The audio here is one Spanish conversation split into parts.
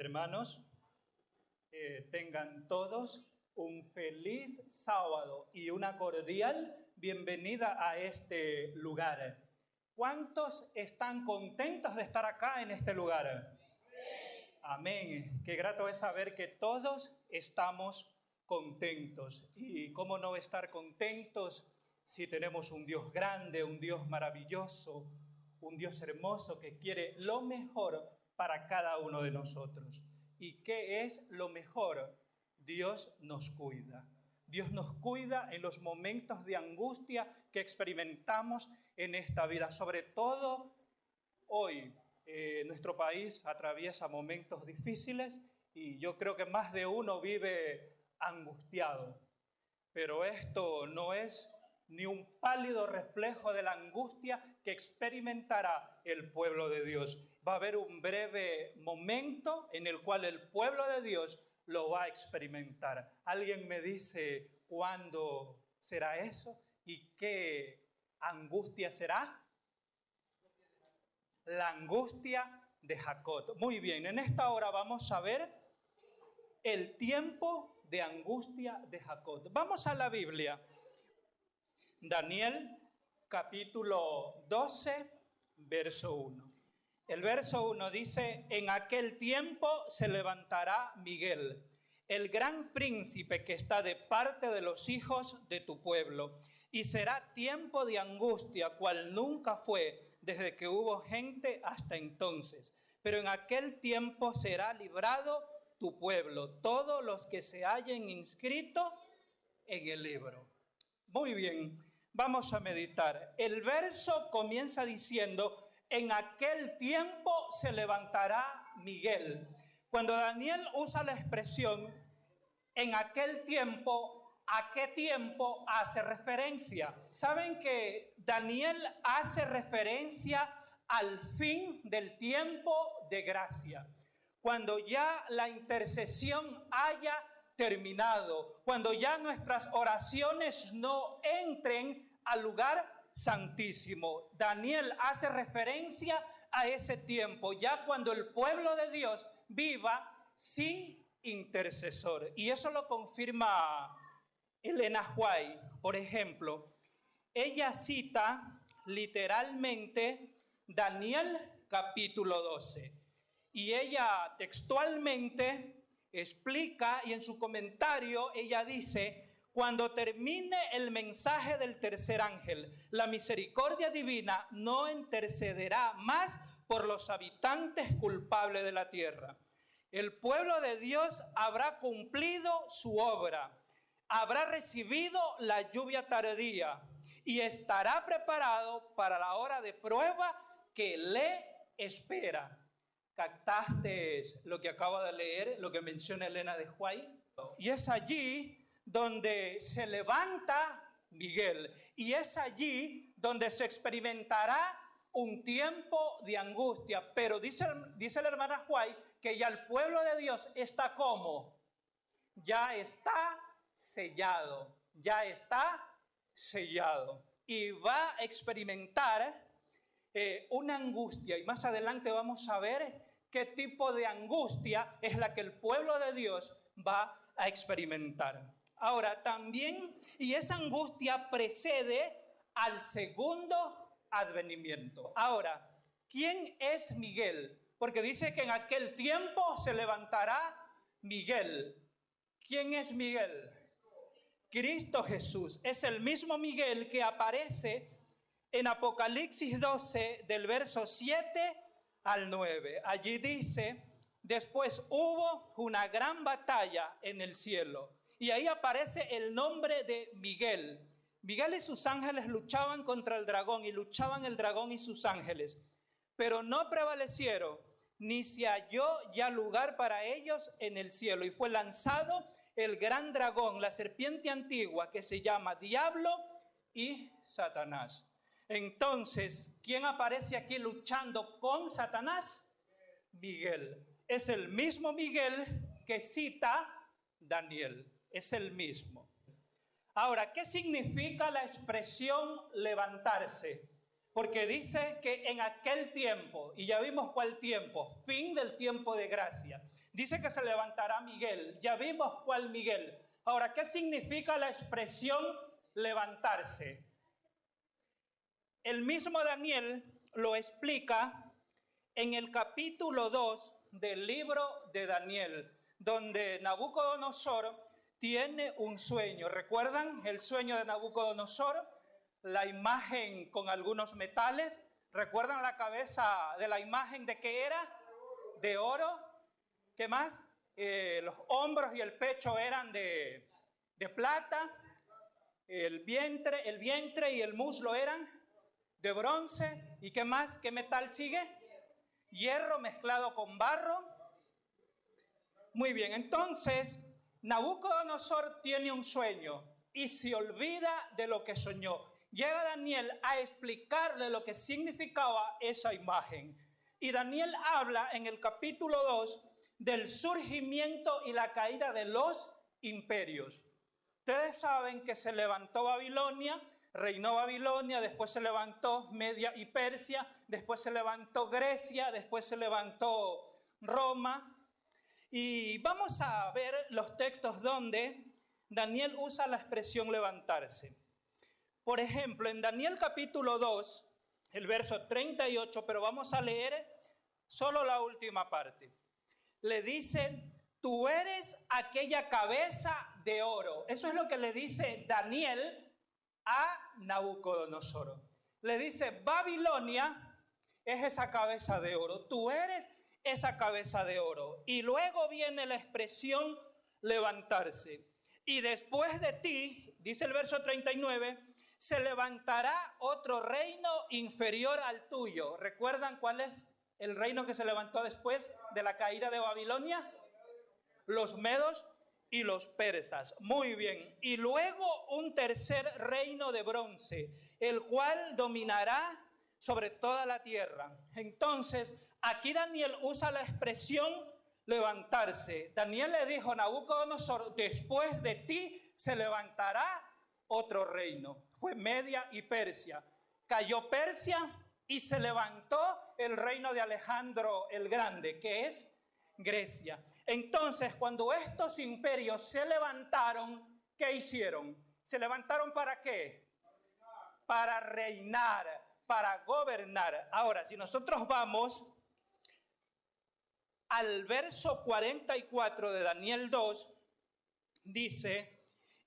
Hermanos, tengan todos un feliz sábado y una cordial bienvenida a este lugar. ¿Cuántos están contentos de estar acá en este lugar? Amén. Qué grato es saber que todos estamos contentos. ¿Y cómo no estar contentos si tenemos un Dios grande, un Dios maravilloso, un Dios hermoso que quiere lo mejor para cada uno de nosotros? ¿Y qué es lo mejor? Dios nos cuida. Dios nos cuida en los momentos de angustia que experimentamos en esta vida. Sobre todo hoy, nuestro país atraviesa momentos difíciles y yo creo que más de uno vive angustiado. Pero esto no es ni un pálido reflejo de la angustia que experimentará el pueblo de Dios. Va a haber un breve momento en el cual el pueblo de Dios lo va a experimentar. ¿Alguien me dice cuándo será eso y qué angustia será? La angustia de Jacob. Muy bien, en esta hora vamos a ver el tiempo de angustia de Jacob. Vamos a la Biblia. Daniel, capítulo 12, verso 1. El verso 1 dice: en aquel tiempo se levantará Miguel, el gran príncipe que está de parte de los hijos de tu pueblo, y será tiempo de angustia, cual nunca fue desde que hubo gente hasta entonces. Pero en aquel tiempo será librado tu pueblo, todos los que se hallen inscritos en el libro. Muy bien, vamos a meditar. El verso comienza diciendo: en aquel tiempo se levantará Miguel. Cuando Daniel usa la expresión en aquel tiempo, ¿a qué tiempo hace referencia? ¿Saben que Daniel hace referencia al fin del tiempo de gracia? Cuando ya la intercesión haya terminado, cuando ya nuestras oraciones no entren al lugar santísimo. Daniel hace referencia a ese tiempo, ya cuando el pueblo de Dios viva sin intercesor. Y eso lo confirma Elena White, por ejemplo. Ella cita literalmente Daniel capítulo 12. Y ella textualmente explica, y en su comentario ella dice: cuando termine el mensaje del tercer ángel, la misericordia divina no intercederá más por los habitantes culpables de la tierra. El pueblo de Dios habrá cumplido su obra, habrá recibido la lluvia tardía y estará preparado para la hora de prueba que le espera. ¿Captaste lo que acabo de leer, lo que menciona Elena de White? Y es allí donde se levanta Miguel, y es allí donde se experimentará un tiempo de angustia. Pero dice la hermana White que ya el pueblo de Dios está como, ya está sellado, y va a experimentar una angustia, y más adelante vamos a ver qué tipo de angustia es la que el pueblo de Dios va a experimentar. Ahora también, y esa angustia precede al segundo advenimiento. Ahora, ¿quién es Miguel? Porque dice que en aquel tiempo se levantará Miguel. ¿Quién es Miguel? Cristo Jesús. Es el mismo Miguel que aparece en Apocalipsis 12, del verso 7 al 9. Allí dice: después hubo una gran batalla en el cielo. Y ahí aparece el nombre de Miguel. Miguel y sus ángeles luchaban contra el dragón, y luchaban el dragón y sus ángeles. Pero no prevalecieron, ni se halló ya lugar para ellos en el cielo. Y fue lanzado el gran dragón, la serpiente antigua, que se llama Diablo y Satanás. Entonces, ¿quién aparece aquí luchando con Satanás? Miguel. Es el mismo Miguel que cita Daniel. Es el mismo. Ahora, ¿qué significa la expresión levantarse? Porque dice que en aquel tiempo, y ya vimos cuál tiempo, fin del tiempo de gracia. Dice que se levantará Miguel, ya vimos cuál Miguel. Ahora, ¿qué significa la expresión levantarse? El mismo Daniel lo explica en el capítulo 2 del libro de Daniel, donde Nabucodonosor tiene un sueño. ¿Recuerdan el sueño de Nabucodonosor? La imagen con algunos metales. ¿Recuerdan la cabeza de la imagen de qué era? De oro. ¿Qué más? Los hombros y el pecho eran de plata. El vientre y el muslo eran de bronce. ¿Y qué más? ¿Qué metal sigue? Hierro mezclado con barro. Muy bien, entonces Nabucodonosor tiene un sueño y se olvida de lo que soñó. Llega Daniel a explicarle lo que significaba esa imagen. Y Daniel habla en el capítulo 2 del surgimiento y la caída de los imperios. Ustedes saben que se levantó Babilonia, reinó Babilonia, después se levantó Media y Persia, después se levantó Grecia, después se levantó Roma. Y vamos a ver los textos donde Daniel usa la expresión levantarse. Por ejemplo, en Daniel capítulo 2, el verso 38, pero vamos a leer solo la última parte. Le dice, tú eres aquella cabeza de oro. Eso es lo que le dice Daniel a Nabucodonosor. Le dice, Babilonia es esa cabeza de oro. Tú eres esa cabeza de oro. Y luego viene la expresión levantarse. Y después de ti, dice el verso 39, se levantará otro reino inferior al tuyo. ¿Recuerdan cuál es el reino que se levantó después de la caída de Babilonia? Los medos y los persas. Muy bien. Y luego un tercer reino de bronce, el cual dominará sobre toda la tierra. Entonces, aquí Daniel usa la expresión levantarse. Daniel le dijo a Nabucodonosor, después de ti se levantará otro reino. Fue Media y Persia. Cayó Persia y se levantó el reino de Alejandro el Grande, que es Grecia. Entonces, cuando estos imperios se levantaron, ¿qué hicieron? ¿Se levantaron para qué? Para reinar, para gobernar. Ahora, si nosotros vamos al verso 44 de Daniel 2, dice,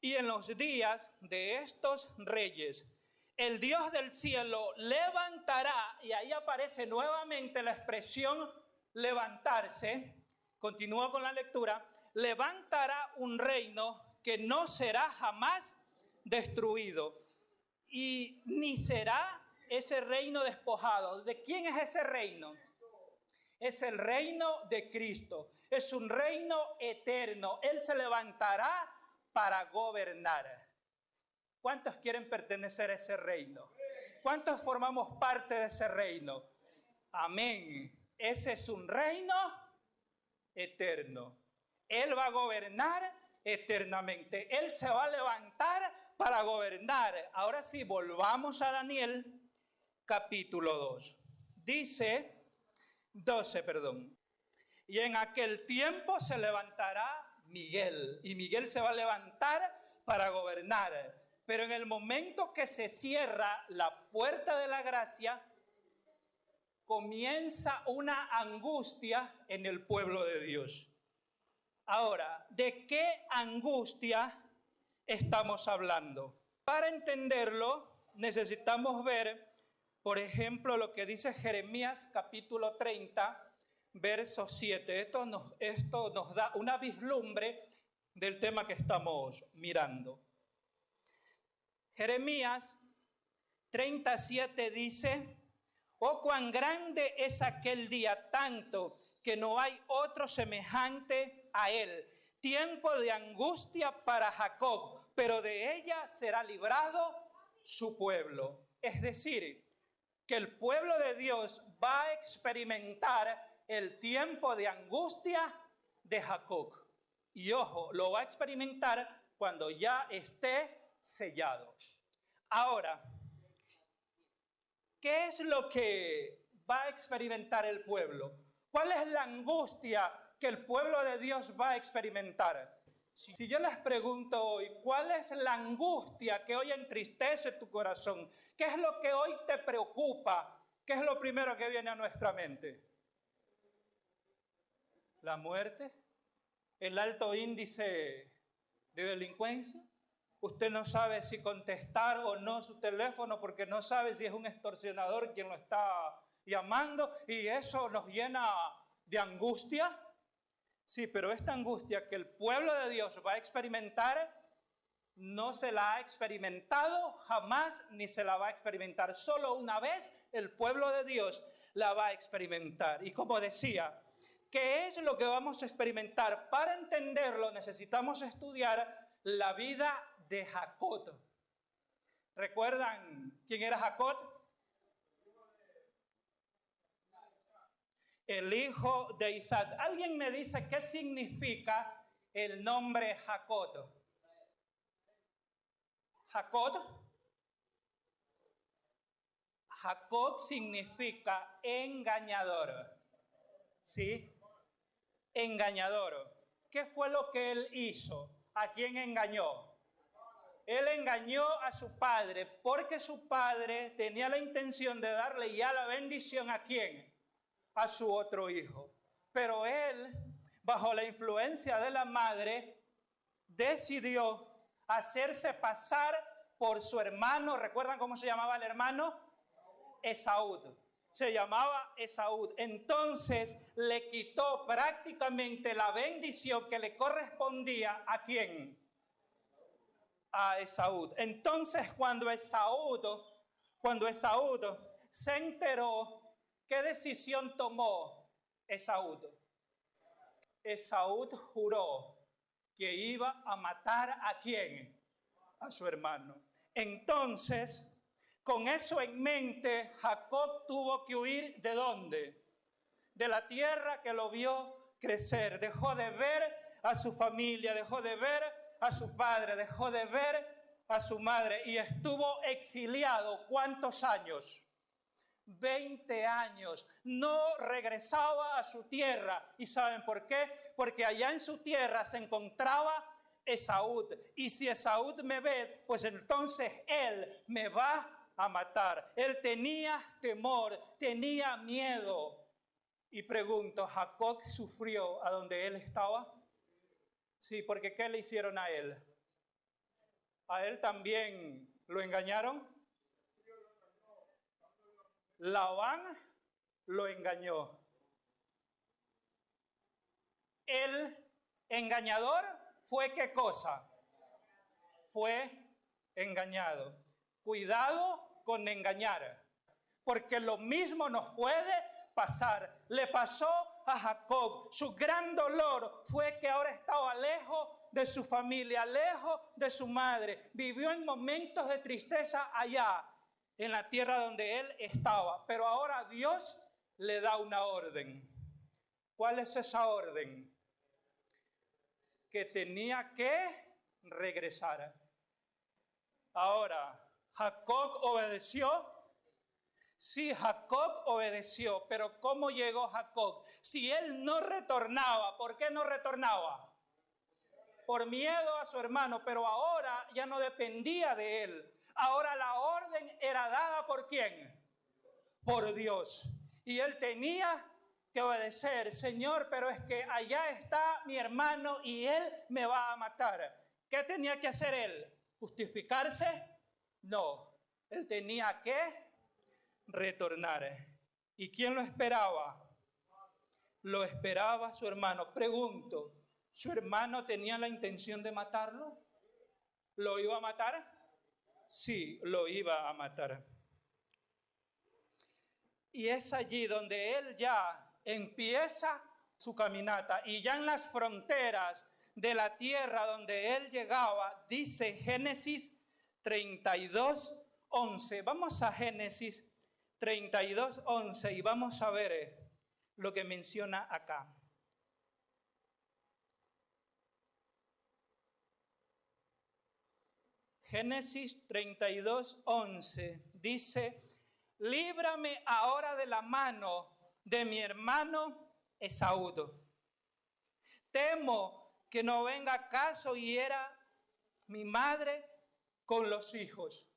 y en los días de estos reyes, el Dios del cielo levantará, y ahí aparece nuevamente la expresión levantarse. Continúo con la lectura. Levantará un reino que no será jamás destruido, y ni será ese reino despojado. ¿De quién es ese reino? Es el reino de Cristo. Es un reino eterno. Él se levantará para gobernar. ¿Cuántos quieren pertenecer a ese reino? ¿Cuántos formamos parte de ese reino? Amén. Ese es un reino eterno. Él va a gobernar eternamente. Él se va a levantar para gobernar. Ahora sí, volvamos a Daniel capítulo 2. Dice 12, perdón. Y en aquel tiempo se levantará Miguel. Y Miguel se va a levantar para gobernar. Pero en el momento que se cierra la puerta de la gracia, comienza una angustia en el pueblo de Dios. Ahora, ¿de qué angustia estamos hablando? Para entenderlo, necesitamos ver, por ejemplo, lo que dice Jeremías capítulo 30, verso 7. Esto nos da una vislumbre del tema que estamos mirando. Jeremías 37 dice, oh, cuán grande es aquel día, tanto que no hay otro semejante a él. Tiempo de angustia para Jacob, pero de ella será librado su pueblo. Es decir, que el pueblo de Dios va a experimentar el tiempo de angustia de Jacob. Y ojo, lo va a experimentar cuando ya esté sellado. Ahora, ¿qué es lo que va a experimentar el pueblo? ¿Cuál es la angustia que el pueblo de Dios va a experimentar? Si yo les pregunto hoy, ¿cuál es la angustia que hoy entristece tu corazón? ¿Qué es lo que hoy te preocupa? ¿Qué es lo primero que viene a nuestra mente? La muerte, el alto índice de delincuencia. Usted no sabe si contestar o no su teléfono porque no sabe si es un extorsionador quien lo está llamando, y eso nos llena de angustia. Sí, pero esta angustia que el pueblo de Dios va a experimentar, no se la ha experimentado jamás ni se la va a experimentar. Solo una vez el pueblo de Dios la va a experimentar. Y como decía, ¿qué es lo que vamos a experimentar? Para entenderlo necesitamos estudiar la vida de Jacob. ¿Recuerdan quién era Jacob? El hijo de Isaac. ¿Alguien me dice qué significa el nombre Jacob? Jacob. Jacob significa engañador. ¿Sí? Engañador. ¿Qué fue lo que él hizo? ¿A quién engañó? Él engañó a su padre porque su padre tenía la intención de darle ya la bendición ¿a quién? A su otro hijo. Pero él, bajo la influencia de la madre, decidió hacerse pasar por su hermano. ¿Recuerdan cómo se llamaba el hermano? Esaú. Se llamaba Esaú. Entonces le quitó prácticamente la bendición que le correspondía ¿a quién? A Esaú. Entonces cuando Esaú se enteró, ¿qué decisión tomó Esaú? Esaú juró que iba a matar ¿a quién? A su hermano. Entonces, con eso en mente, Jacob tuvo que huir ¿de dónde? De la tierra que lo vio crecer. Dejó de ver a su familia, dejó de ver a su padre, dejó de ver a su madre y estuvo exiliado. ¿Cuántos años? 20 años. No regresaba a su tierra. ¿Y saben por qué? Porque allá en su tierra se encontraba Esaú. Y si Esaú me ve, pues entonces él me va a matar. Él tenía temor, tenía miedo. Y pregunto, ¿Jacob sufrió a donde él estaba? Sí, porque ¿qué le hicieron a él? ¿A él también lo engañaron? Labán lo engañó. El engañador fue ¿qué cosa? Fue engañado. Cuidado con engañar, porque lo mismo nos puede pasar. Le pasó a Jacob. Su gran dolor fue que ahora estaba lejos de su familia, lejos de su madre. Vivió en momentos de tristeza allá, en la tierra donde él estaba. Pero ahora Dios le da una orden. ¿Cuál es esa orden? Que tenía que regresar. Ahora, ¿Jacob obedeció? Sí, Jacob obedeció, pero ¿cómo llegó Jacob? Si él no retornaba, ¿por qué no retornaba? Por miedo a su hermano, pero ahora ya no dependía de él. Ahora la orden era dada ¿por quién? Por Dios. Y él tenía que obedecer. Señor, pero es que allá está mi hermano y él me va a matar. ¿Qué tenía que hacer él? ¿Justificarse? No. Él tenía que retornar. ¿Y quién lo esperaba? Lo esperaba su hermano. Pregunto, ¿su hermano tenía la intención de matarlo? ¿Lo iba a matar? Sí, lo iba a matar. Y es allí donde él ya empieza su caminata y ya en las fronteras de la tierra donde él llegaba, dice Génesis 32:11. Vamos a Génesis 32:11 y vamos a ver lo que menciona acá. Génesis 32:11 dice: líbrame ahora de la mano de mi hermano Esaú. Temo que no venga a caso y hiera mi madre con los hijos.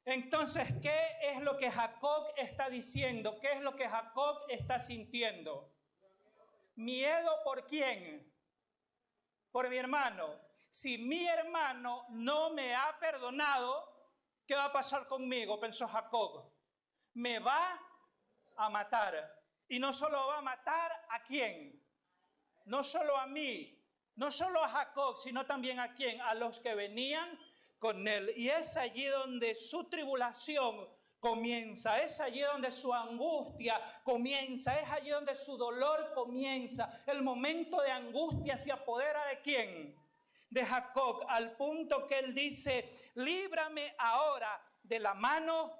Entonces, ¿qué es lo que Jacob está diciendo? ¿Qué es lo que Jacob está sintiendo? ¿Miedo por quién? Por mi hermano. Si mi hermano no me ha perdonado, ¿qué va a pasar conmigo? Pensó Jacob. Me va a matar. Y no solo va a matar a quién, no solo a mí, no solo a Jacob, sino también a quién, a los que venían con él. Y es allí donde su tribulación comienza, es allí donde su angustia comienza, es allí donde su dolor comienza. El momento de angustia se apodera ¿de quién? De Jacob, al punto que él dice, líbrame ahora de la mano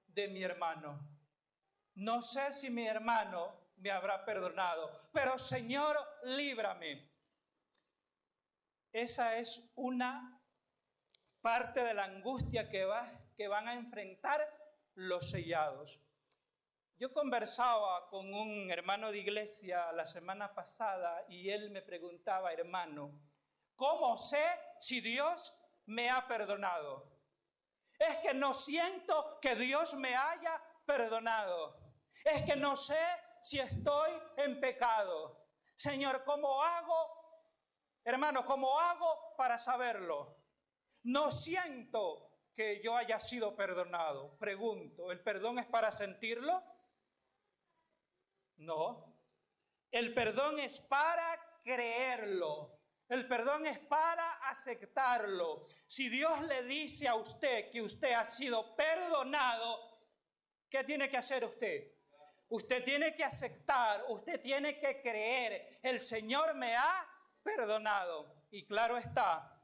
de mi hermano. No sé si mi hermano me habrá perdonado, pero Señor, líbrame. Esa es una parte de la angustia que van a enfrentar los sellados. Yo conversaba con un hermano de iglesia la semana pasada y él me preguntaba, hermano, ¿cómo sé si Dios me ha perdonado? Es que no siento que Dios me haya perdonado. Es que no sé si estoy en pecado. Señor, ¿cómo hago? Hermano, ¿cómo hago para saberlo? No siento que yo haya sido perdonado. Pregunto, ¿el perdón es para sentirlo? No. El perdón es para creerlo. El perdón es para aceptarlo. Si Dios le dice a usted que usted ha sido perdonado, ¿qué tiene que hacer usted? Usted tiene que aceptar, usted tiene que creer. El Señor me ha perdonado. Y claro está,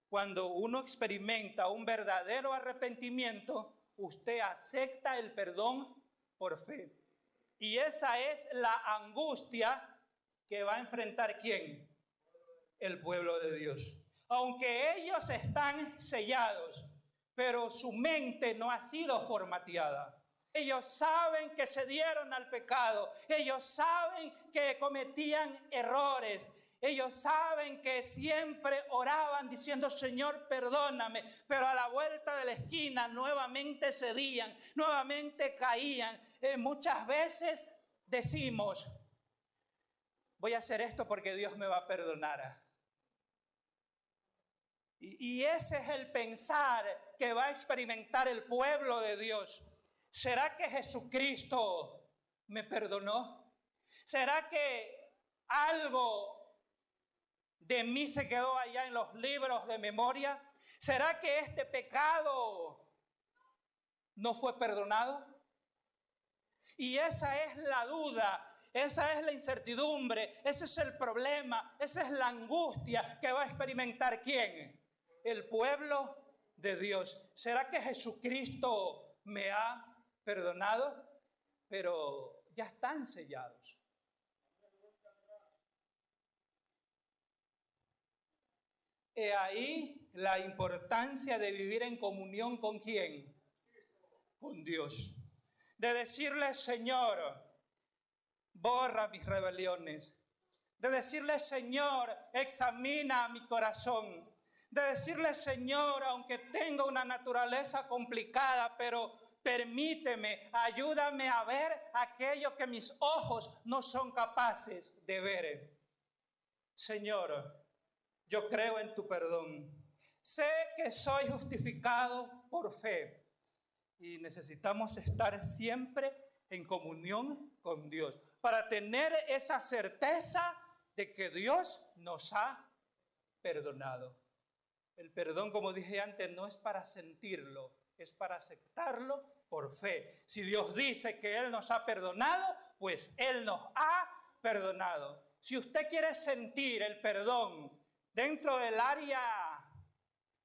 cuando uno experimenta un verdadero arrepentimiento, usted acepta el perdón por fe. Y esa es la angustia que va a enfrentar ¿quién? El pueblo de Dios. Aunque ellos están sellados, pero su mente no ha sido formateada. Ellos saben que se dieron al pecado. Ellos saben que cometían errores. Ellos saben que siempre oraban diciendo, Señor, perdóname. Pero a la vuelta de la esquina nuevamente cedían, nuevamente caían. Muchas veces decimos, voy a hacer esto porque Dios me va a perdonar. Y ese es el pensar que va a experimentar el pueblo de Dios. ¿Será que Jesucristo me perdonó? ¿Será que algo de mí se quedó allá en los libros de memoria? ¿Será que este pecado no fue perdonado? Y esa es la duda, esa es la incertidumbre, ese es el problema, esa es la angustia que va a experimentar ¿quién? El pueblo de Dios. ¿Será que Jesucristo me ha perdonado? Pero ya están sellados. He ahí la importancia de vivir en comunión ¿con quién? Con Dios. De decirle, Señor, borra mis rebeliones. De decirle, Señor, examina mi corazón. De decirle, Señor, aunque tenga una naturaleza complicada, pero permíteme, ayúdame a ver aquello que mis ojos no son capaces de ver. Señor, yo creo en tu perdón. Sé que soy justificado por fe y necesitamos estar siempre en comunión con Dios para tener esa certeza de que Dios nos ha perdonado. El perdón, como dije antes, no es para sentirlo, es para aceptarlo por fe. Si Dios dice que Él nos ha perdonado, pues Él nos ha perdonado. Si usted quiere sentir el perdón dentro del área,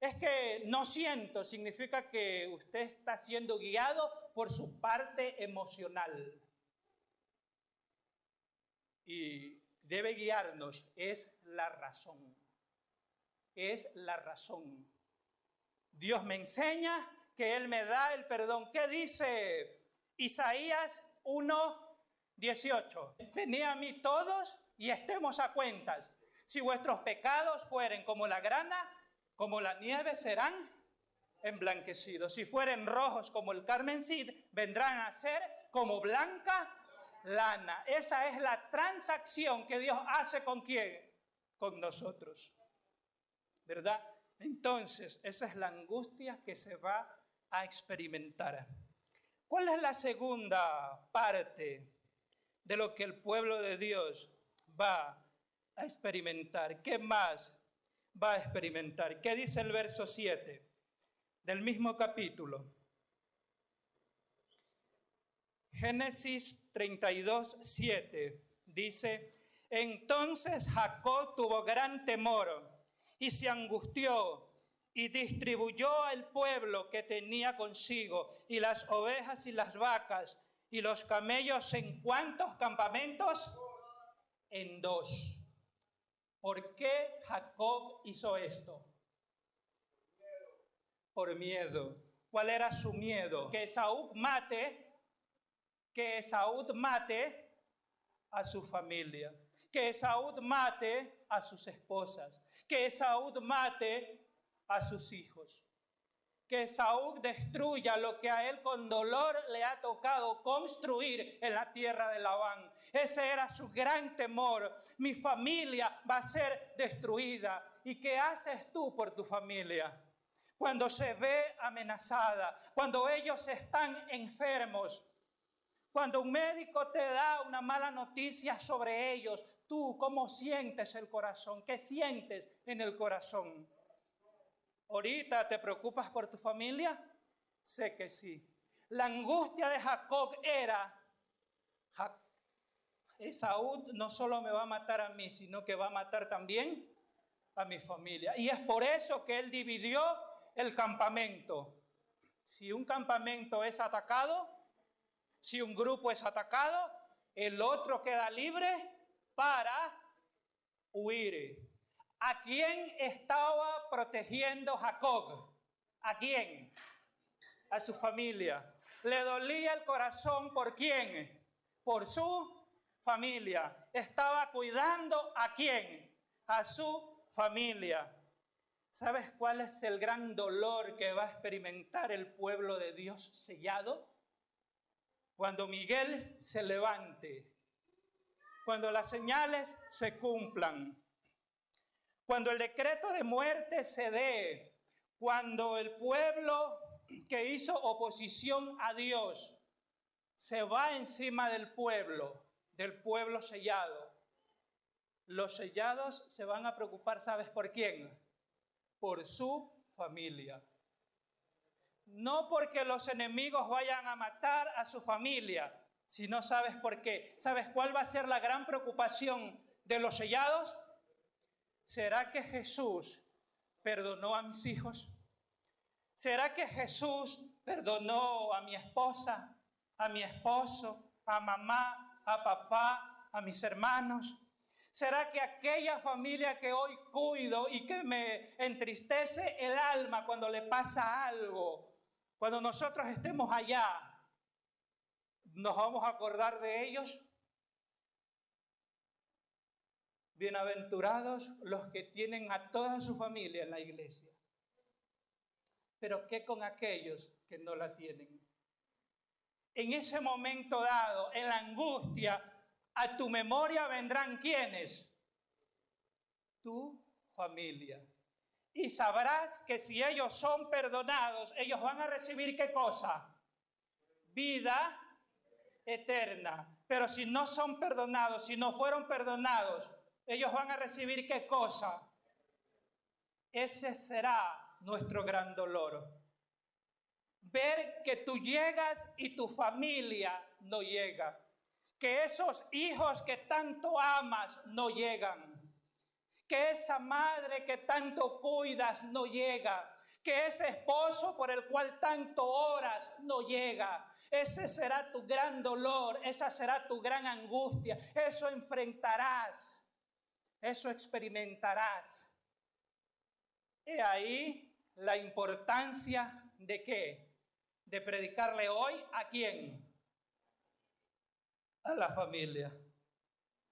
es que no siento, significa que usted está siendo guiado por su parte emocional. Y debe guiarnos, es la razón. Es la razón. Dios me enseña que Él me da el perdón. ¿Qué dice Isaías 1:18? Venid a mí todos y estemos a cuentas. Si vuestros pecados fueren como la grana, como la nieve serán emblanquecidos. Si fueren rojos como el carmesí, vendrán a ser como blanca lana. Esa es la transacción que Dios hace ¿con quién? Con nosotros, ¿verdad? Entonces, esa es la angustia que se va a experimentar. ¿Cuál es la segunda parte de lo que el pueblo de Dios va a experimentar? ¿Qué más va a experimentar? ¿Qué dice el verso 7 del mismo capítulo? Génesis 32:7 dice: entonces Jacob tuvo gran temor y se angustió y distribuyó el pueblo que tenía consigo y las ovejas y las vacas y los camellos. ¿En cuántos campamentos? En 2. ¿Por qué Jacob hizo esto? Por miedo. ¿Cuál era su miedo? Que Esaú mate a su familia, que Esaú mate a sus esposas, que Esaú mate a sus hijos, que Esaú destruya lo que a él con dolor le ha tocado construir en la tierra de Labán. Ese era su gran temor. Mi familia va a ser destruida. ¿Y qué haces tú por tu familia? Cuando se ve amenazada, cuando ellos están enfermos, cuando un médico te da una mala noticia sobre ellos, tú, ¿cómo sientes el corazón? ¿Qué sientes en el corazón? ¿Ahorita te preocupas por tu familia? Sé que sí. La angustia de Jacob era: Esaú no solo me va a matar a mí, sino que va a matar también a mi familia. Y es por eso que él dividió el campamento. Si un campamento es atacado, si un grupo es atacado, el otro queda libre para huir. ¿A quién estaba protegiendo Jacob? ¿A quién? A su familia. ¿Le dolía el corazón por quién? Por su familia. ¿Estaba cuidando a quién? A su familia. ¿Sabes cuál es el gran dolor que va a experimentar el pueblo de Dios sellado? Cuando Miguel se levante, cuando las señales se cumplan, cuando el decreto de muerte se dé, cuando el pueblo que hizo oposición a Dios se va encima del pueblo sellado. Los sellados se van a preocupar, ¿sabes por quién? Por su familia. No porque los enemigos vayan a matar a su familia, sino ¿sabes por qué? ¿Sabes cuál va a ser la gran preocupación de los sellados? ¿Será que Jesús perdonó a mis hijos? ¿Será que Jesús perdonó a mi esposa, a mi esposo, a mamá, a papá, a mis hermanos? ¿Será que aquella familia que hoy cuido y que me entristece el alma cuando le pasa algo, cuando nosotros estemos allá, nos vamos a acordar de ellos? Bienaventurados los que tienen a toda su familia en la iglesia. Pero ¿qué con aquellos que no la tienen? En ese momento dado, en la angustia, a tu memoria vendrán ¿quiénes? Tu familia. Y sabrás que si ellos son perdonados, ellos van a recibir ¿qué cosa? Vida eterna. Pero si no son perdonados, si no fueron perdonados, ellos van a recibir ¿qué cosa? Ese será nuestro gran dolor. Ver que tú llegas y tu familia no llega. Que esos hijos que tanto amas no llegan. Que esa madre que tanto cuidas no llega. Que ese esposo por el cual tanto oras no llega. Ese será tu gran dolor, esa será tu gran angustia. Eso enfrentarás, eso experimentarás. Y ahí la importancia de ¿qué? de predicarle hoy ¿a quién? A la familia.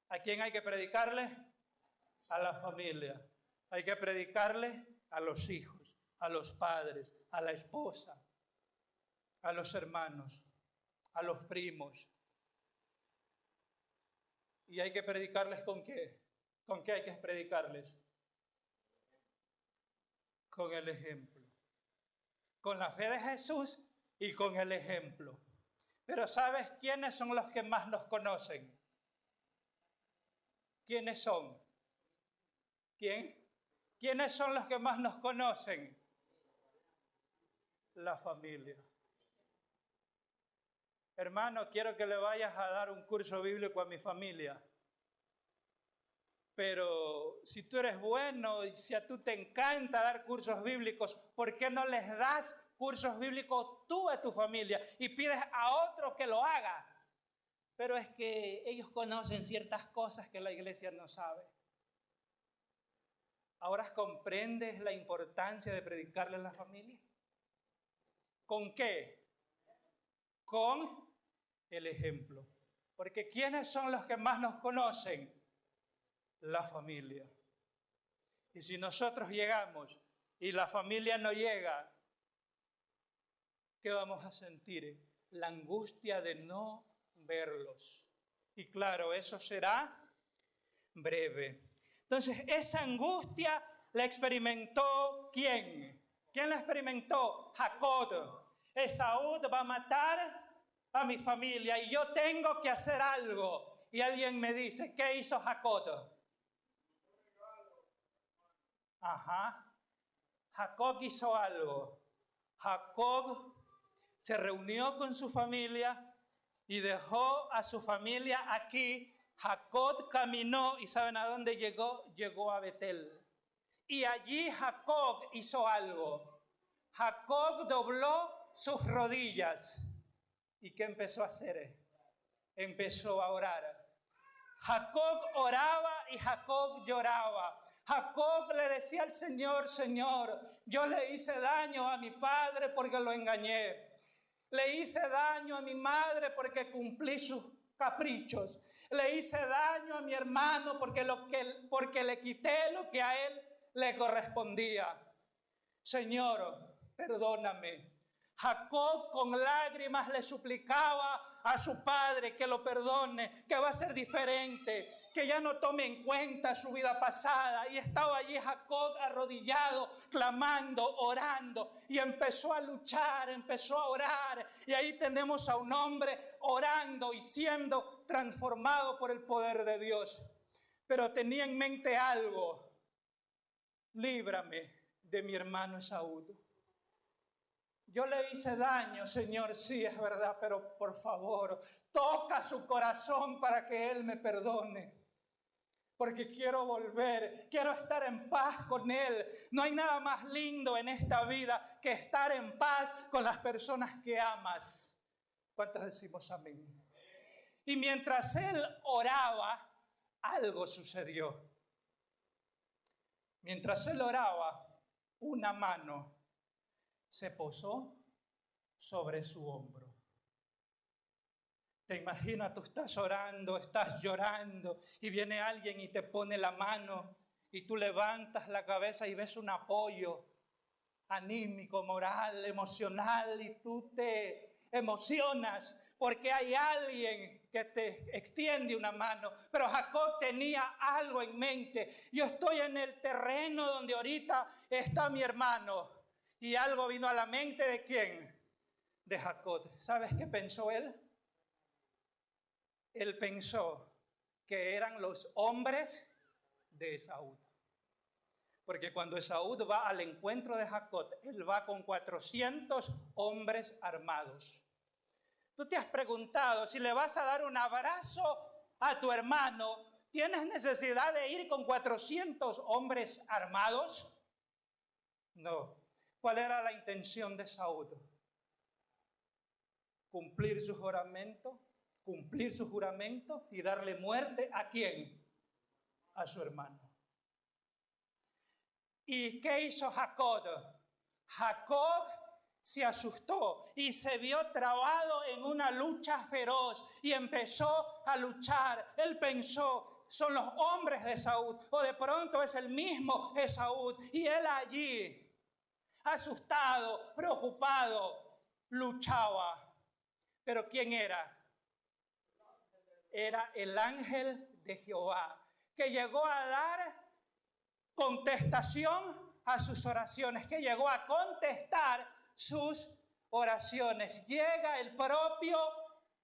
¿A quién hay que predicarle? A la familia. Hay que predicarle a los hijos, a los padres, a la esposa, a los hermanos, a los primos. ¿Y hay que predicarles con qué? ¿Con qué hay que predicarles? Con el ejemplo. Con la fe de Jesús y con el ejemplo. Pero ¿sabes quiénes son los que más nos conocen? ¿Quiénes son? ¿Quién? ¿Quiénes son los que más nos conocen? La familia. Hermano, quiero que le vayas a dar un curso bíblico a mi familia. Pero si tú eres bueno y si a tú te encanta dar cursos bíblicos, ¿por qué no les das cursos bíblicos tú a tu familia y pides a otro que lo haga? Pero es que ellos conocen ciertas cosas que la iglesia no sabe. ¿Ahora comprendes la importancia de predicarle a la familia? ¿Con qué? Con el ejemplo. Porque ¿quiénes son los que más nos conocen? La familia. Y si nosotros llegamos y la familia no llega, ¿qué vamos a sentir? La angustia de no verlos. Y claro, eso será breve. Entonces, esa angustia la experimentó ¿quién? ¿Quién la experimentó? Jacob. Esaú va a matar a mi familia y yo tengo que hacer algo. Y alguien me dice, ¿qué hizo Jacob? Ajá. Jacob hizo algo. Jacob se reunió con su familia y dejó a su familia aquí. Jacob caminó y ¿saben a dónde llegó? Llegó a Betel. Y allí Jacob hizo algo. Jacob dobló sus rodillas. ¿Y qué empezó a hacer? Empezó a orar. Jacob oraba y Jacob lloraba. Jacob le decía al Señor, Señor, yo le hice daño a mi padre porque lo engañé. Le hice daño a mi madre porque cumplí sus caprichos. Le hice daño a mi hermano porque le quité lo que a él le correspondía. Señor, perdóname. Jacob con lágrimas le suplicaba a su padre que lo perdone, que va a ser diferente, que ya no tome en cuenta su vida pasada. Y estaba allí Jacob arrodillado, clamando, orando, y empezó a luchar, empezó a orar. Y ahí tenemos a un hombre orando y siendo transformado por el poder de Dios. Pero tenía en mente algo: líbrame de mi hermano Esaú. Yo le hice daño, Señor, sí, es verdad, pero por favor, toca su corazón para que Él me perdone. Porque quiero volver, quiero estar en paz con Él. No hay nada más lindo en esta vida que estar en paz con las personas que amas. ¿Cuántos decimos amén? Y mientras él oraba, algo sucedió. Mientras él oraba, una mano se posó sobre su hombro. Te imaginas, tú estás orando, estás llorando y viene alguien y te pone la mano y tú levantas la cabeza y ves un apoyo anímico, moral, emocional, y tú te emocionas porque hay alguien que te extiende una mano. Pero Jacob tenía algo en mente. Yo estoy en el terreno donde ahorita está mi hermano. Y algo vino a la mente ¿de quién? De Jacob. ¿Sabes qué pensó él? Él pensó que eran los hombres de Esaú. Porque cuando Esaú va al encuentro de Jacob, él va con 400 hombres armados. Tú te has preguntado, si le vas a dar un abrazo a tu hermano, ¿tienes necesidad de ir con 400 hombres armados? No. ¿Cuál era la intención de Esaú? Cumplir su juramento y darle muerte ¿a quién? A su hermano. ¿Y qué hizo Jacob? Jacob se asustó y se vio trabado en una lucha feroz y empezó a luchar. Él pensó, son los hombres de Esaú, o de pronto es el mismo Esaú, y él allí, asustado, preocupado, luchaba. Pero ¿quién era? Era el ángel de Jehová, que llegó a dar contestación a sus oraciones, que llegó a contestar sus oraciones. Llega el propio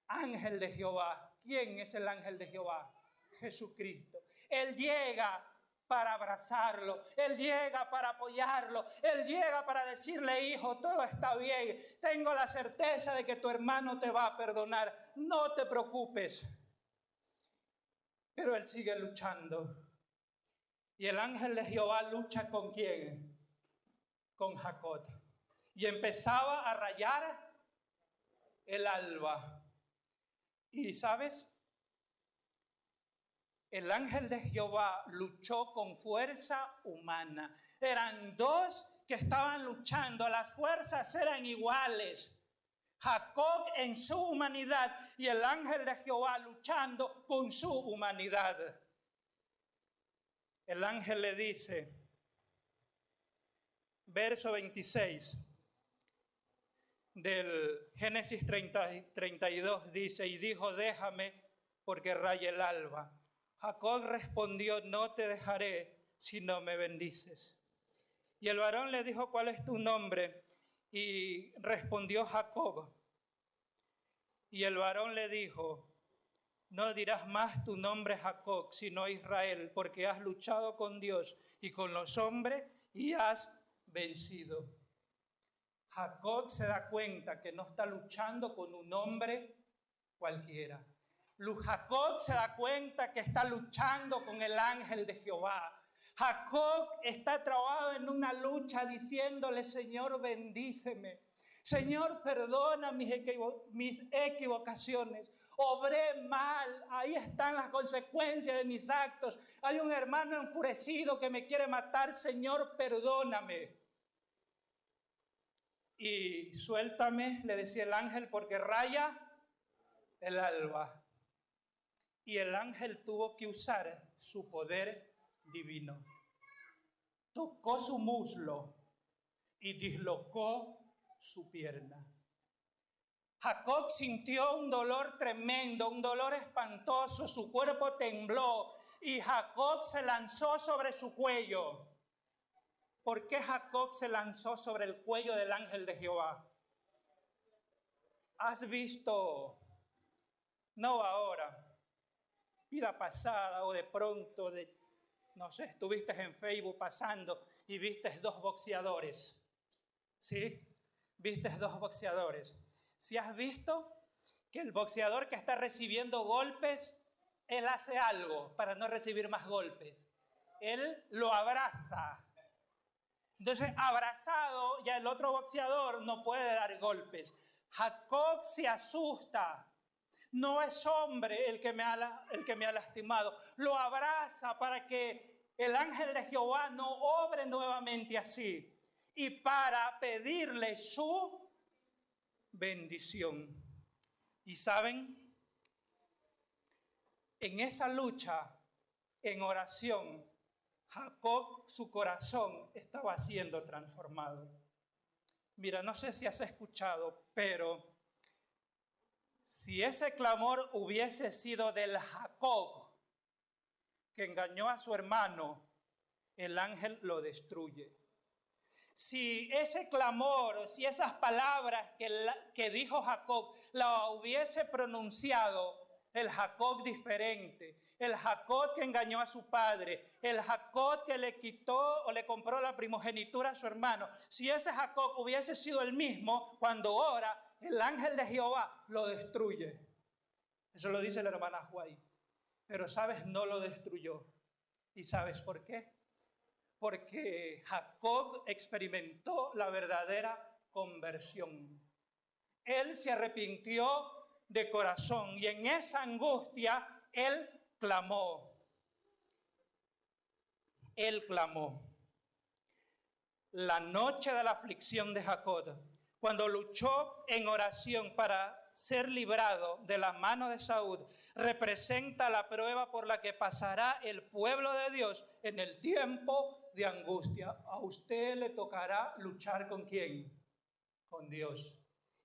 ángel de Jehová. ¿Quién es el ángel de Jehová? Jesucristo. Él llega para abrazarlo, Él llega para apoyarlo, Él llega para decirle: hijo, todo está bien, tengo la certeza de que tu hermano te va a perdonar, no te preocupes. Pero él sigue luchando. Y el ángel de Jehová lucha ¿con quién? Con Jacob. Y empezaba a rayar el alba. Y ¿sabes? El ángel de Jehová luchó con fuerza humana. Eran dos que estaban luchando, las fuerzas eran iguales. Jacob en su humanidad y el ángel de Jehová luchando con su humanidad. El ángel le dice, verso 26 del Génesis 32, dice: y dijo: déjame, porque raya el alba. Jacob respondió: no te dejaré si no me bendices. Y el varón le dijo: ¿cuál es tu nombre? Y respondió Jacob. Y el varón le dijo: no dirás más tu nombre Jacob, sino Israel, porque has luchado con Dios y con los hombres y has vencido. Jacob se da cuenta que no está luchando con un hombre cualquiera. Jacob se da cuenta que está luchando con el ángel de Jehová. Jacob está trabado en una lucha diciéndole: Señor, bendíceme. Señor, perdona mis equivocaciones. Obré mal, ahí están las consecuencias de mis actos. Hay un hermano enfurecido que me quiere matar. Señor, perdóname. Y suéltame, le decía el ángel, porque raya el alba. Y el ángel tuvo que usar su poder divino. Tocó su muslo y dislocó su pierna. Jacob sintió un dolor tremendo, un dolor espantoso, su cuerpo tembló y Jacob se lanzó sobre su cuello. ¿Por qué Jacob se lanzó sobre el cuello del ángel de Jehová? ¿Has visto, no ahora, vida pasada o de pronto, no sé, estuviste en Facebook pasando y viste dos boxeadores? ¿Sí? Viste dos boxeadores. Si has visto que el boxeador que está recibiendo golpes, él hace algo para no recibir más golpes. Él lo abraza. Entonces, abrazado, ya el otro boxeador no puede dar golpes. Jacob se asusta. No es hombre el que me ha lastimado. Lo abraza para que el ángel de Jehová no obre nuevamente así. Y para pedirle su bendición. Y saben, en esa lucha, en oración, Jacob, su corazón estaba siendo transformado. Mira, no sé si has escuchado, pero si ese clamor hubiese sido del Jacob que engañó a su hermano, el ángel lo destruye. Si ese clamor, si esas palabras que dijo Jacob, la hubiese pronunciado el Jacob diferente, el Jacob que engañó a su padre, el Jacob que le quitó o le compró la primogenitura a su hermano, si ese Jacob hubiese sido el mismo, cuando ora, el ángel de Jehová lo destruye. Eso lo dice la hermana Juay. Pero ¿sabes? No lo destruyó. ¿Y sabes por qué? Porque Jacob experimentó la verdadera conversión. Él se arrepintió de corazón y en esa angustia él clamó. Él clamó. La noche de la aflicción de Jacob, cuando luchó en oración para ser librado de la mano de Saúl, representa la prueba por la que pasará el pueblo de Dios en el tiempo de angustia. A usted le tocará luchar ¿con quién? Con Dios.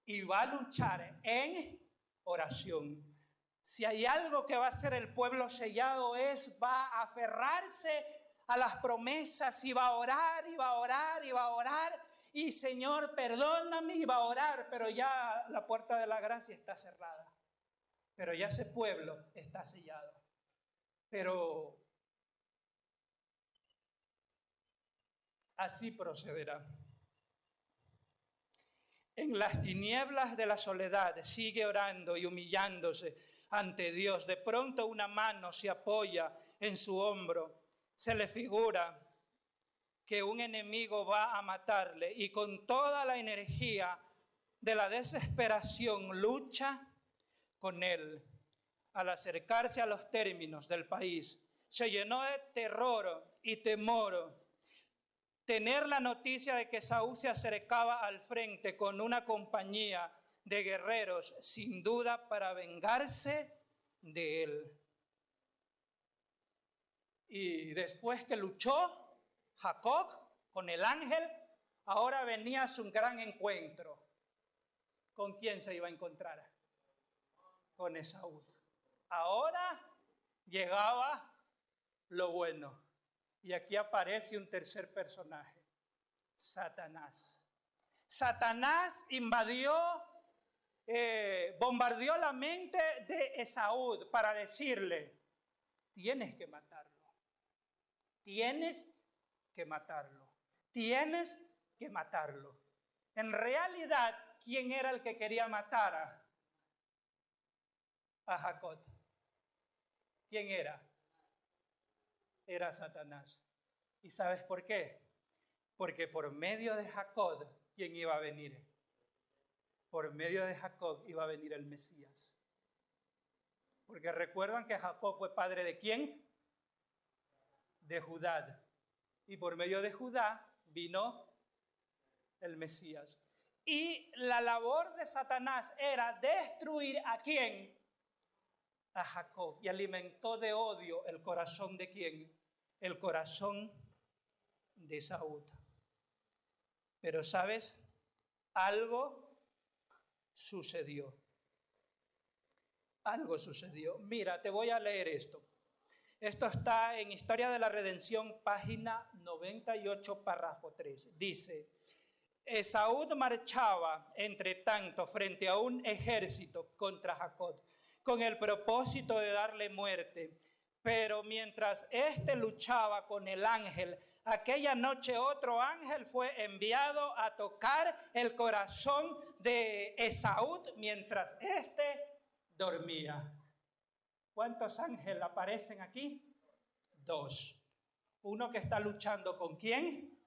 Y va a luchar en oración. Si hay algo que va a hacer el pueblo sellado va a aferrarse a las promesas y va a orar, y va a orar, y va a orar. Y Señor, perdóname, y va a orar, pero ya la puerta de la gracia está cerrada. Pero ya ese pueblo está sellado. Pero así procederá. En las tinieblas de la soledad sigue orando y humillándose ante Dios. De pronto una mano se apoya en su hombro. Se le figura que un enemigo va a matarle y con toda la energía de la desesperación lucha con él. Al acercarse a los términos del país, se llenó de terror y temor. Tener la noticia de que Saúl se acercaba al frente con una compañía de guerreros, sin duda para vengarse de él. Y después que luchó Jacob con el ángel, ahora venía su gran encuentro. ¿Con quién se iba a encontrar? Con Esaú. Ahora llegaba lo bueno. Y aquí aparece un tercer personaje, Satanás. Satanás bombardeó la mente de Esaú para decirle, tienes que matarlo. Tienes que matarlo. Tienes que matarlo. En realidad, ¿quién era el que quería matar a Jacob? ¿Quién era? Era Satanás. ¿Y sabes por qué? Porque por medio de Jacob, ¿quién iba a venir? Por medio de Jacob iba a venir el Mesías. Porque recuerdan que Jacob fue padre ¿de quién? De Judá. Y por medio de Judá vino el Mesías. Y la labor de Satanás era destruir ¿a quién? A Jacob. Y alimentó de odio el corazón ¿de quién? El corazón de Saúl. Pero ¿sabes? Algo sucedió. Algo sucedió. Mira, te voy a leer esto. Esto está en Historia de la Redención, página 98, párrafo 3. Dice, Esaú marchaba, entre tanto, frente a un ejército contra Jacob, con el propósito de darle muerte. Pero mientras éste luchaba con el ángel, aquella noche otro ángel fue enviado a tocar el corazón de Esaú mientras éste dormía. ¿Cuántos ángeles aparecen aquí? 2. Uno que está luchando ¿con quién?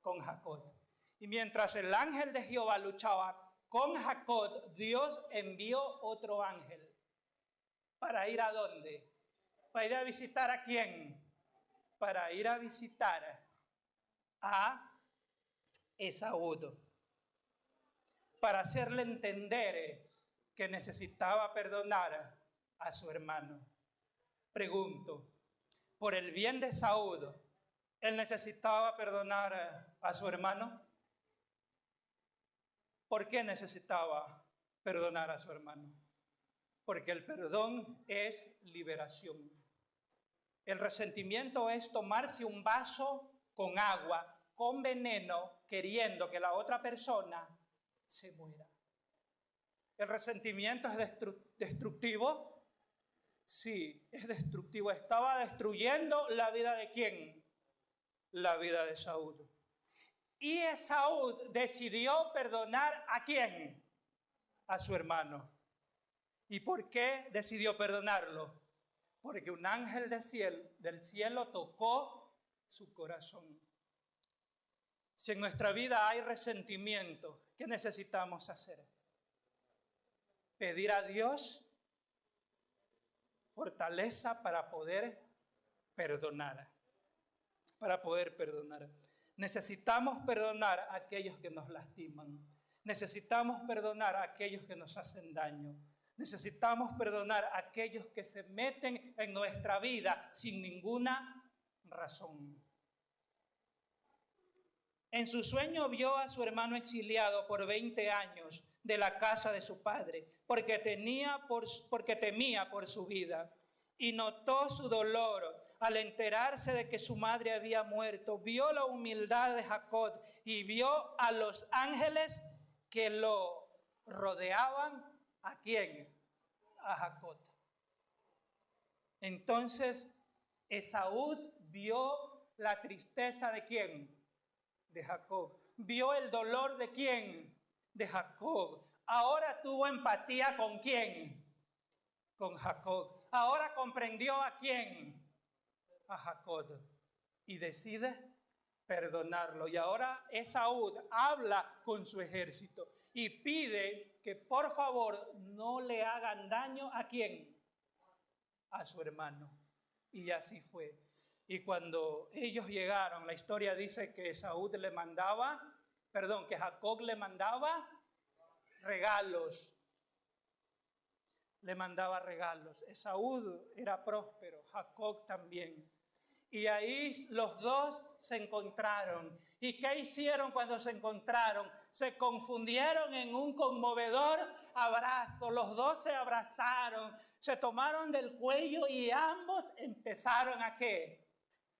Con Jacob. Y mientras el ángel de Jehová luchaba con Jacob, Dios envió otro ángel. ¿Para ir a dónde? ¿Para ir a visitar a quién? Para ir a visitar a Esaú. Para hacerle entender que necesitaba perdonar a su hermano. Pregunto, por el bien de Saúl, ¿él necesitaba perdonar a su hermano? ¿Por qué necesitaba perdonar a su hermano? Porque el perdón es liberación. El resentimiento es tomarse un vaso con agua, con veneno, queriendo que la otra persona se muera. ¿El resentimiento es destructivo? Sí, es destructivo. Estaba destruyendo la vida ¿de quién? La vida de Saúl. Y Esaú decidió perdonar ¿a quién? A su hermano. ¿Y por qué decidió perdonarlo? Porque un ángel del cielo tocó su corazón. Si en nuestra vida hay resentimiento, ¿qué necesitamos hacer? Pedir a Dios fortaleza para poder perdonar. Para poder perdonar. Necesitamos perdonar a aquellos que nos lastiman. Necesitamos perdonar a aquellos que nos hacen daño. Necesitamos perdonar a aquellos que se meten en nuestra vida sin ninguna razón. En su sueño vio a su hermano exiliado por 20 años de la casa de su padre, porque temía por su vida, y notó su dolor al enterarse de que su madre había muerto. Vio la humildad de Jacob y vio a los ángeles que lo rodeaban. ¿A quién? A Jacob. Entonces Esaú vio la tristeza de ¿quién? De Jacob. Vio el dolor de ¿quién? De Jacob. Ahora tuvo empatía ¿con quién? Con Jacob. Ahora comprendió ¿a quién? A Jacob. Y decide perdonarlo. Y ahora Esaú habla con su ejército y pide que por favor no le hagan daño ¿a quién? A su hermano. Y así fue. Y cuando ellos llegaron, la historia dice que que Jacob le mandaba regalos. Le mandaba regalos. Esaú era próspero, Jacob también. Y ahí los dos se encontraron. ¿Y qué hicieron cuando se encontraron? Se confundieron en un conmovedor abrazo. Los dos se abrazaron, se tomaron del cuello y ambos empezaron ¿a qué?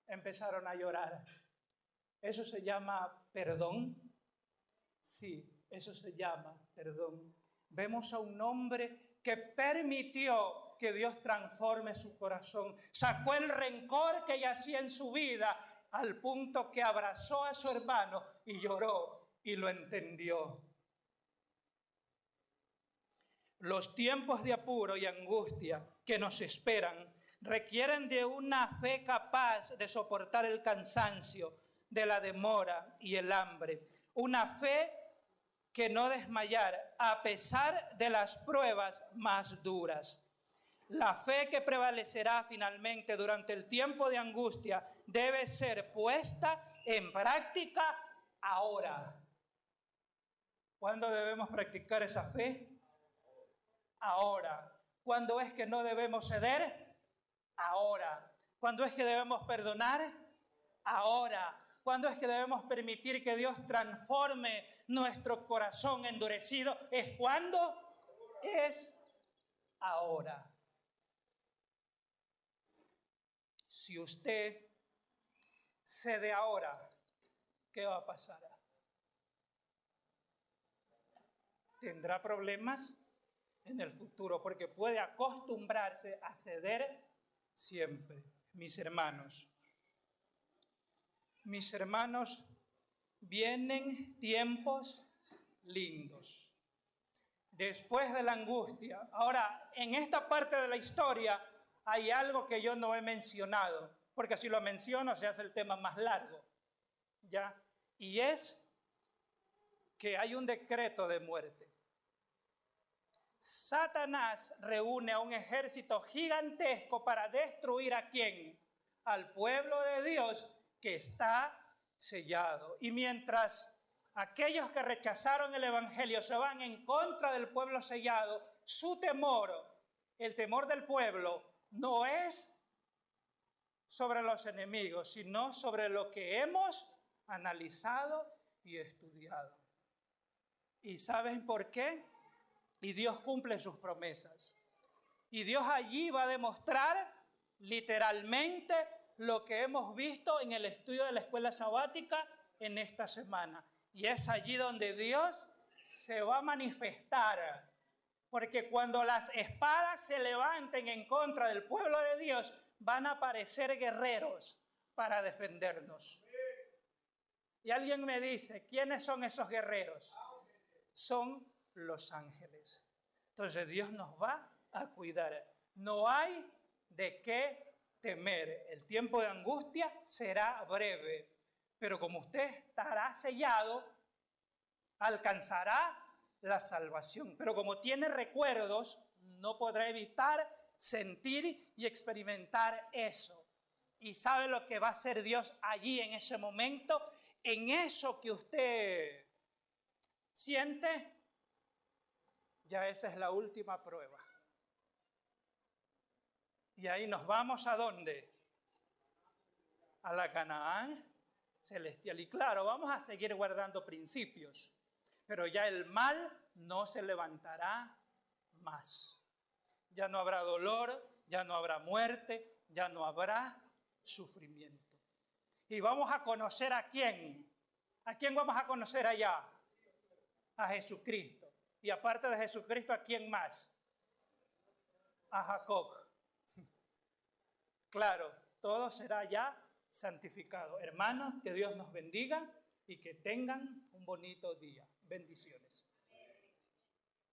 Empezaron a llorar. ¿Eso se llama perdón? Sí, eso se llama perdón. Vemos a un hombre que permitió que Dios transforme su corazón. Sacó el rencor que yacía en su vida al punto que abrazó a su hermano y lloró y lo entendió. Los tiempos de apuro y angustia que nos esperan requieren de una fe capaz de soportar el cansancio, de la demora y el hambre. Una fe que no desmayar a pesar de las pruebas más duras. La fe que prevalecerá finalmente durante el tiempo de angustia debe ser puesta en práctica ahora. ¿Cuándo debemos practicar esa fe? Ahora. ¿Cuándo es que no debemos ceder? Ahora. ¿Cuándo es que debemos perdonar? Ahora. ¿Cuándo es que debemos permitir que Dios transforme nuestro corazón endurecido? ¿Es cuando? Es ahora. Si usted cede ahora, ¿qué va a pasar? Tendrá problemas en el futuro porque puede acostumbrarse a ceder siempre. Mis hermanos, vienen tiempos lindos. Después de la angustia. Ahora, en esta parte de la historia hay algo que yo no he mencionado, porque si lo menciono se hace el tema más largo, ¿ya? Y es que hay un decreto de muerte. Satanás reúne a un ejército gigantesco para destruir ¿a quién? Al pueblo de Dios que está sellado. Y mientras aquellos que rechazaron el evangelio se van en contra del pueblo sellado, su temor, el temor del pueblo, no es sobre los enemigos, sino sobre lo que hemos analizado y estudiado. ¿Y saben por qué? Y Dios cumple sus promesas. Y Dios allí va a demostrar literalmente lo que hemos visto en el estudio de la escuela sabática en esta semana. Y es allí donde Dios se va a manifestar. Porque cuando las espadas se levanten en contra del pueblo de Dios, van a aparecer guerreros para defendernos. Y alguien me dice, ¿quiénes son esos guerreros? Son los ángeles. Entonces Dios nos va a cuidar. No hay de qué temer. El tiempo de angustia será breve, pero como usted estará sellado, alcanzará la salvación. Pero como tiene recuerdos, no podrá evitar sentir y experimentar eso. Y sabe lo que va a hacer Dios allí en ese momento, en eso que usted ¿Siente? Ya esa es la última prueba. Y ahí nos vamos ¿a dónde? A la Canaán celestial. Y claro, vamos a seguir guardando principios, pero ya el mal no se levantará más. Ya no habrá dolor, ya no habrá muerte, ya no habrá sufrimiento. Y vamos a conocer ¿a quién? ¿A quién vamos a conocer allá? A Jesucristo. Y aparte de Jesucristo, ¿a quién más? A Jacob. Claro, todo será ya santificado. Hermanos, que Dios nos bendiga y que tengan un bonito día. Bendiciones.